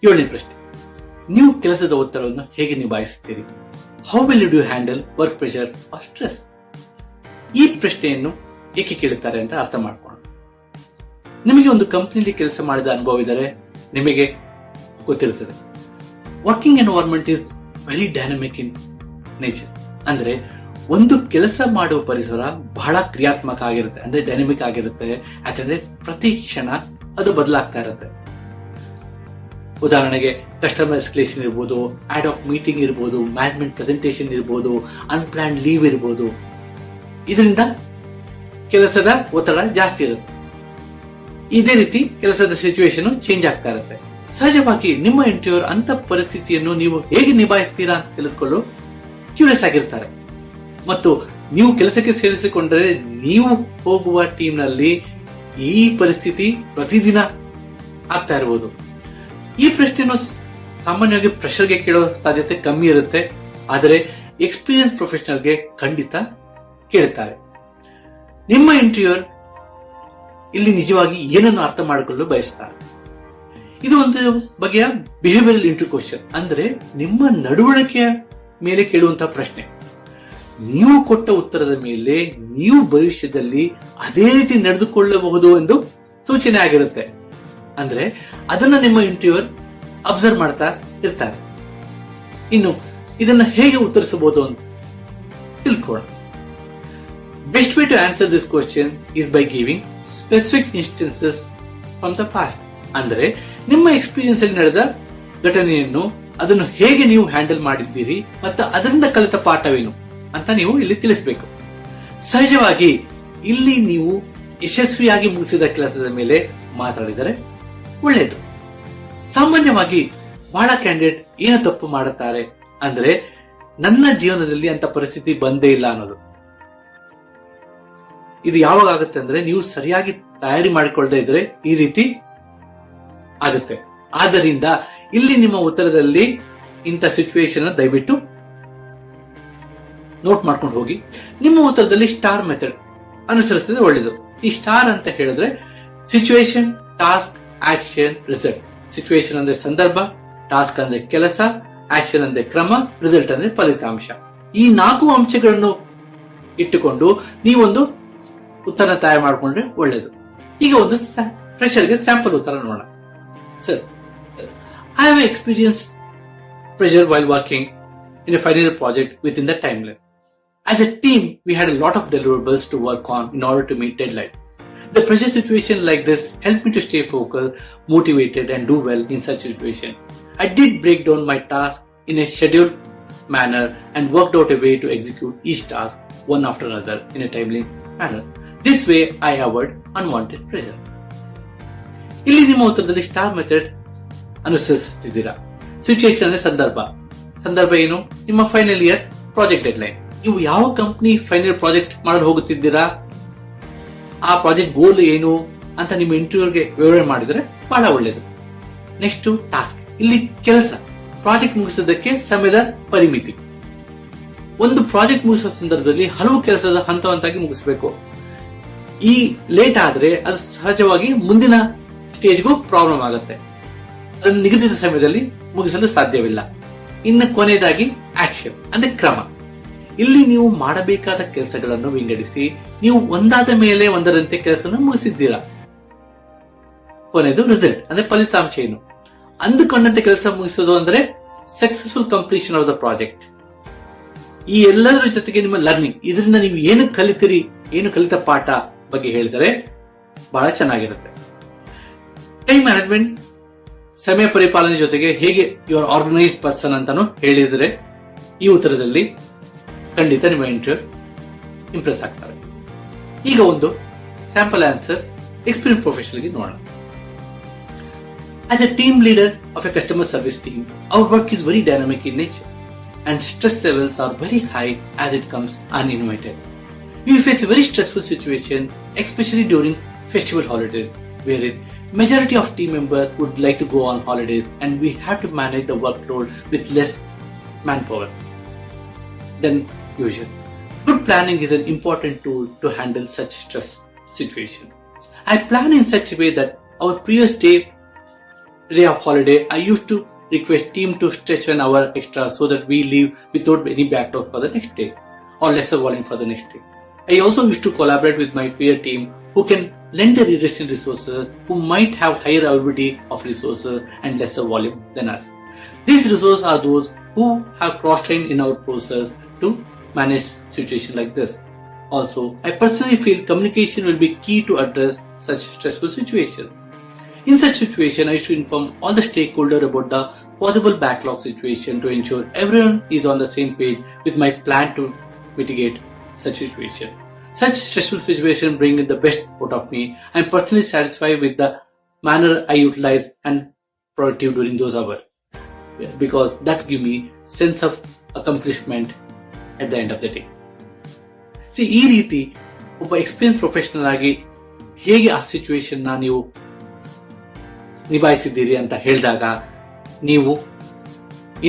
7ನೇ ಪ್ರಶ್ನೆ, ನೀವು ಕೆಲಸದ ಒತ್ತಡವನ್ನು ಹೇಗೆ ನಿಭಾಯಿಸುತ್ತೀರಿ? How will you handle work pressure or stress? ಈ ಪ್ರಶ್ನೆಯನ್ನು ಏಕೆ ಕೇಳುತ್ತಾರೆ ಅಂತ ಅರ್ಥ ಮಾಡ್ಕೊಳ್ಳೋಣ. ನಿಮಗೆ ಒಂದು ಕಂಪನಿಯಲ್ಲಿ ಕೆಲಸ ಮಾಡಿದ ಅನುಭವ ಇದ್ದರೆ ನಿಮಗೆ ಗೊತ್ತಿರುತ್ತದೆ, working environment is very dynamic in nature. ಅಂದ್ರೆ ಒಂದು ಕೆಲಸ ಮಾಡುವ ಪರಿಸರ ಬಹಳ ಕ್ರಿಯಾತ್ಮಕ ಆಗಿರುತ್ತೆ, ಅಂದ್ರೆ ಡೈನಮಿಕ್ ಆಗಿರುತ್ತೆ. ಯಾಕಂದ್ರೆ ಪ್ರತಿ ಕ್ಷಣ ಅದು ಬದಲಾಗ್ತಾ ಇರುತ್ತೆ. ಉದಾಹರಣೆಗೆ ಕಸ್ಟಮರ್ ಎಸ್ಕಲೇಷನ್ ಇರ್ಬೋದು, ಆಡ್ ಆಫ್ ಮೀಟಿಂಗ್ ಇರ್ಬೋದು, ಮ್ಯಾನೇಜ್ಮೆಂಟ್ ಪ್ರೆಸೆಂಟೇಷನ್ ಇರ್ಬೋದು, ಅನ್ಪ್ಲಾನ್ಡ್ ಲೀವ್ ಇರ್ಬೋದು. ಇದರಿಂದ ಕೆಲಸದ ಒತ್ತಡ ಜಾಸ್ತಿ ಇರುತ್ತೆ. ಇದೇ ರೀತಿ ಕೆಲಸದ ಸಿಚುವೇಶನ್ ಚೇಂಜ್ ಆಗ್ತಾ ಇರುತ್ತೆ. ಸಹಜವಾಗಿ ನಿಮ್ಮ ಇಂಟರ್ವ್ಯೂರ್ ಅಂತ ಪರಿಸ್ಥಿತಿಯನ್ನು ನೀವು ಹೇಗೆ ನಿಭಾಯಿಸ್ತೀರಾ ಅಂತ ತಿಳಿದುಕೊಳ್ಳಲು ಕ್ಯೂರಿಯಸ್ ಆಗಿರ್ತಾರೆ. ಮತ್ತು ನೀವು ಕೆಲಸಕ್ಕೆ ಸೇರಿಸಿಕೊಂಡರೆ ನೀವು ಹೋಗುವ ಟೀಮ್ ನಲ್ಲಿ ಈ ಪರಿಸ್ಥಿತಿ ಪ್ರತಿದಿನ ಆಗ್ತಾ ಇರಬಹುದು. ಈ ಪ್ರಶ್ನೆಯನ್ನು ಸಾಮಾನ್ಯವಾಗಿ ಫ್ರೆಷರ್ಗೆ ಕೇಳೋ ಸಾಧ್ಯತೆ ಕಮ್ಮಿ ಇರುತ್ತೆ, ಆದರೆ ಎಕ್ಸ್ಪೀರಿಯನ್ಸ್ ಪ್ರೊಫೆಷನಲ್ಗೆ ಖಂಡಿತ ಕೇಳುತ್ತಾರೆ. ನಿಮ್ಮ ಇಂಟರ್ವ್ಯೂರ್ ಇಲ್ಲಿ ನಿಜವಾಗಿ ಏನನ್ನು ಅರ್ಥ ಮಾಡಿಕೊಳ್ಳಲು ಬಯಸ್ತಾರೆ. ಇದು ಒಂದು ಬಗೆಯ ಬಿಹೇವಿಯರಲ್ ಇಂಟರ್ವ್ಯೂ ಕ್ವಶನ್, ಅಂದ್ರೆ ನಿಮ್ಮ ನಡವಳಿಕೆಯ ಮೇಲೆ ಕೇಳುವಂತಹ ಪ್ರಶ್ನೆ. ನೀವು ಕೊಟ್ಟ ಉತ್ತರದ ಮೇಲೆ ನೀವು ಭವಿಷ್ಯದಲ್ಲಿ ಅದೇ ರೀತಿ ನಡೆದುಕೊಳ್ಳಬಹುದು ಎಂದು ಸೂಚನೆ ಆಗಿರುತ್ತೆ. ಅಂದ್ರೆ ಅದನ್ನ ನಿಮ್ಮ ಇಂಟರ್ವ್ಯೂರ್ ಅಬ್ಸರ್ವ್ ಮಾಡ್ತಾ ಇರ್ತಾರೆ. ಇನ್ನು ಇದನ್ನ ಹೇಗೆ ಉತ್ತರಿಸಬಹುದು ಅಂತ ತಿಳ್ಕೊಳ್ಳೋಣ. Best way to answer this question is by giving specific instances from the past. ಅಂದ್ರೆ ನಿಮ್ಮ ಎಕ್ಸ್ಪೀರಿಯನ್ಸ್ ಅಲ್ಲಿ ನಡೆದ ಘಟನೆಯನ್ನು ಅದನ್ನು ಹೇಗೆ ನೀವು ಹ್ಯಾಂಡಲ್ ಮಾಡಿದ್ದೀರಿ ಮತ್ತು ಅದರಿಂದ ಕಲಿತ ಪಾಠವೇನು ಅಂತ ನೀವು ಇಲ್ಲಿ ತಿಳಿಸಬೇಕು. ಸಹಜವಾಗಿ ಇಲ್ಲಿ ನೀವು ಯಶಸ್ವಿಯಾಗಿ ಮುಗಿಸಿದ ಕೆಲಸದ ಮೇಲೆ ಮಾತಾಡಿದರೆ ಒಳ್ಳೆಯದು. ಸಾಮಾನ್ಯವಾಗಿ ಬಹಳ ಕ್ಯಾಂಡಿಡೇಟ್ ಏನು ತಪ್ಪು ಮಾಡುತ್ತಾರೆ ಅಂದ್ರೆ, ನನ್ನ ಜೀವನದಲ್ಲಿ ಅಂತ ಪರಿಸ್ಥಿತಿ ಬಂದೇ ಇಲ್ಲ ಅನ್ನೋದು. ಇದು ಯಾವಾಗ ಆಗುತ್ತೆ ಅಂದ್ರೆ, ನೀವು ಸರಿಯಾಗಿ ತಯಾರಿ ಮಾಡಿಕೊಳ್ಳದೆ ಇದ್ರೆ ಈ ರೀತಿ ಆಗುತ್ತೆ. ಆದ್ದರಿಂದ ಇಲ್ಲಿ ನಿಮ್ಮ ಉತ್ತರದಲ್ಲಿ ಇಂಥ ಸಿಚುವೇಶನ್ ದಯವಿಟ್ಟು ನೋಟ್ ಮಾಡ್ಕೊಂಡು ಹೋಗಿ. ನಿಮ್ಮ ಉತ್ತರದಲ್ಲಿ ಸ್ಟಾರ್ ಮೆಥಡ್ ಅನುಸರಿಸಿದ್ರೆ ಒಳ್ಳೆಯದು. ಈ ಸ್ಟಾರ್ ಅಂತ ಹೇಳಿದ್ರೆ situation, task, action, result. Situation ಅಂದ್ರೆ ಸಂದರ್ಭ, ಟಾಸ್ಕ್ ಅಂದ್ರೆ ಕೆಲಸ, ಆಕ್ಷನ್ ಅಂದ್ರೆ ಕ್ರಮ, ರಿಸಲ್ಟ್ ಅಂದ್ರೆ ಫಲಿತಾಂಶ. ಈ 4 ಅಂಶಗಳನ್ನು ಇಟ್ಟುಕೊಂಡು ನೀವೊಂದು ಉತ್ತರ ತಯಾರು ಮಾಡಿಕೊಂಡ್ರೆ ಒಳ್ಳೆಯದು. ಈಗ ಒಂದು ಫ್ರೆಷರ್ಗೆ ಸ್ಯಾಂಪಲ್ ಉತ್ತರ ನೋಡೋಣ. Sir, I have experienced pressure while working in a final project within the timeline. As a team, we had a lot of deliverables to work on in order to meet deadline. The pressure situation like this helped me to stay focused, motivated and do well in such situation. I did break down my task in a scheduled manner and worked out a way to execute each task one after another in a timely manner. This way, I avoid unwanted pressure. ಇಲ್ಲಿ ನಿಮ್ಮ ಉತ್ತರದಲ್ಲಿ star method ಅನುಸರಿಸುತ್ತಿದ್ದೀರಾ. Situation ಅಂದ್ರೆ ಸಂದರ್ಭ ಏನು? ನಿಮ್ಮ final year project deadline. ನೀವು ಯಾವ company final project ಮಾಡಲು ಹೋಗುತ್ತಿದ್ದೀರಾ, ಆ ಪ್ರಾಜೆಕ್ಟ್ ಗೋಲ್ ಏನು ಅಂತ ನಿಮ್ಮ ಇಂಟರ್ವ್ಯೂಗೆ ವಿವರಣೆ ಮಾಡಿದ್ರೆ ಬಹಳ ಒಳ್ಳೆಯದು. Next task. ಇಲ್ಲಿ ಕೆಲಸ, ಪ್ರಾಜೆಕ್ಟ್ ಮುಗಿಸೋದಕ್ಕೆ ಸಮಯದ ಪರಿಮಿತಿ. ಒಂದು ಪ್ರಾಜೆಕ್ಟ್ ಮುಗಿಸುವ ಸಂದರ್ಭದಲ್ಲಿ ಹಲವು ಕೆಲಸದ ಹಂತವಾಗಿ ಮುಗಿಸಬೇಕು. ಈ ಲೇಟ್ ಆದ್ರೆ ಅದು ಸಹಜವಾಗಿ ಮುಂದಿನ ಸ್ಟೇಜ್ಗೂ ಪ್ರಾಬ್ಲಮ್ ಆಗುತ್ತೆ. ಅದನ್ನು ನಿಗದಿತ ಸಮಯದಲ್ಲಿ ಮುಗಿಸಲು ಸಾಧ್ಯವಿಲ್ಲ. ಇನ್ನು ಕೊನೆಯದಾಗಿ ಆಕ್ಷನ್ ಅಂದ್ರೆ ಕ್ರಮ. ಇಲ್ಲಿ ನೀವು ಮಾಡಬೇಕಾದ ಕೆಲಸಗಳನ್ನು ವಿಂಗಡಿಸಿ ನೀವು ಒಂದಾದ ಮೇಲೆ ಒಂದರಂತೆ ಕೆಲಸ ಮುಗಿಸಿದ್ದೀರಾ. ಕೊನೆಯದು ರಿಸಲ್ಟ್ ಅಂದ್ರೆ ಫಲಿತಾಂಶ ಏನು? ಅಂದುಕೊಂಡಂತೆ ಕೆಲಸ ಮುಗಿಸೋದು ಅಂದ್ರೆ successful completion of the project. ಈ ಎಲ್ಲದರ ಜೊತೆಗೆ ನಿಮ್ಮ ಲರ್ನಿಂಗ್, ಇದರಿಂದ ನೀವು ಏನು ಕಲಿತೀರಿ, ಏನು ಕಲಿತ ಪಾಠ ಬಗ್ಗೆ ಹೇಳಿದರೆ ಬಹಳ ಚೆನ್ನಾಗಿರುತ್ತೆ. ಟೈಮ್ ಮ್ಯಾನೇಜ್ಮೆಂಟ್, ಸಮಯ ಪರಿಪಾಲನೆ ಜೊತೆಗೆ ಹೇಗೆ ಯುವರ್ ಆರ್ಗನೈಸ್ಡ್ ಪರ್ಸನ್ ಅಂತಾನು ಹೇಳಿದರೆ ಈ ಉತ್ತರದಲ್ಲಿ ಖಂಡಿತ ನಿಮ್ಮ ಇಂಟರ್ವ್ಯೂ ಇಂಪ್ರೆಸ್ ಆಗ್ತಾರೆ. ಈಗ ಒಂದು ಸ್ಯಾಂಪಲ್ ಆನ್ಸರ್ ಎಕ್ಸ್ಪೀರಿಯನ್ಸ್ ಪ್ರೊಫೆಷನಲ್ ಗೆ ನೋಡೋಣ. As a team leader of a customer service team, our work is very dynamic in nature and stress levels are very high as it comes uninvited. We face a very stressful situation, especially during festival holidays, wherein majority of team members would like to go on holidays and we have to manage the workload with less manpower than usual. Good planning is an important tool to handle such stress situation. I plan in such a way that our previous day day of holiday, I used to request team to stretch an hour extra so that we leave without any backlog for the next day or lesser volume for the next day. I also used to collaborate with my peer team who can lend their additional resources, who might have higher availability of resources and lesser volume than us. These resources are those who have cross-trained in our process to manage situations like this. Also, I personally feel communication will be key to address such stressful situations. In such situation, I should inform all the stakeholders about the possible backlog situation to ensure everyone is on the same page with my plan to mitigate such situation. Such stressful situation bring in the best out of me. I am personally satisfied with the manner I utilize and productive during those hours, because that give me sense of accomplishment at the end of the day. See, ಈ ರೀತಿ ಒಬ್ಬ experience professional ಆಗಿ ಹೇಗೆ ಆ situation ನ ನೀವು ನಿಭಾಯಿಸಿದ್ದೀರಿ ಅಂತ ಹೇಳಿದಾಗ ನೀವು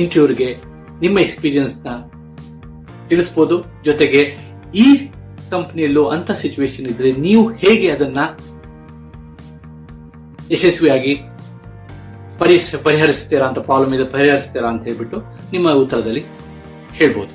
ಇಂಟರ್ವ್ಯೂರ್ಗೆ ನಿಮ್ಮ ಎಕ್ಸ್ಪೀರಿಯನ್ಸ್ ನ ತಿಳಿಸಬಹುದು. ಜೊತೆಗೆ ಈ ಕಂಪನಿಯಲ್ಲೂ ಅಂತ ಸಿಚುವೇಶನ್ ಇದ್ರೆ ನೀವು ಹೇಗೆ ಅದನ್ನ ಯಶಸ್ವಿಯಾಗಿ ಪರಿಹರಿಸ್ತೀರಾ ಅಂತ, ಪ್ರಾಬ್ಲಮ್ ಇದೆ ಪರಿಹರಿಸ್ತೀರಾ ಅಂತ ಹೇಳ್ಬಿಟ್ಟು ನಿಮ್ಮ ಉತ್ತರದಲ್ಲಿ ಹೇಳ್ಬೋದು.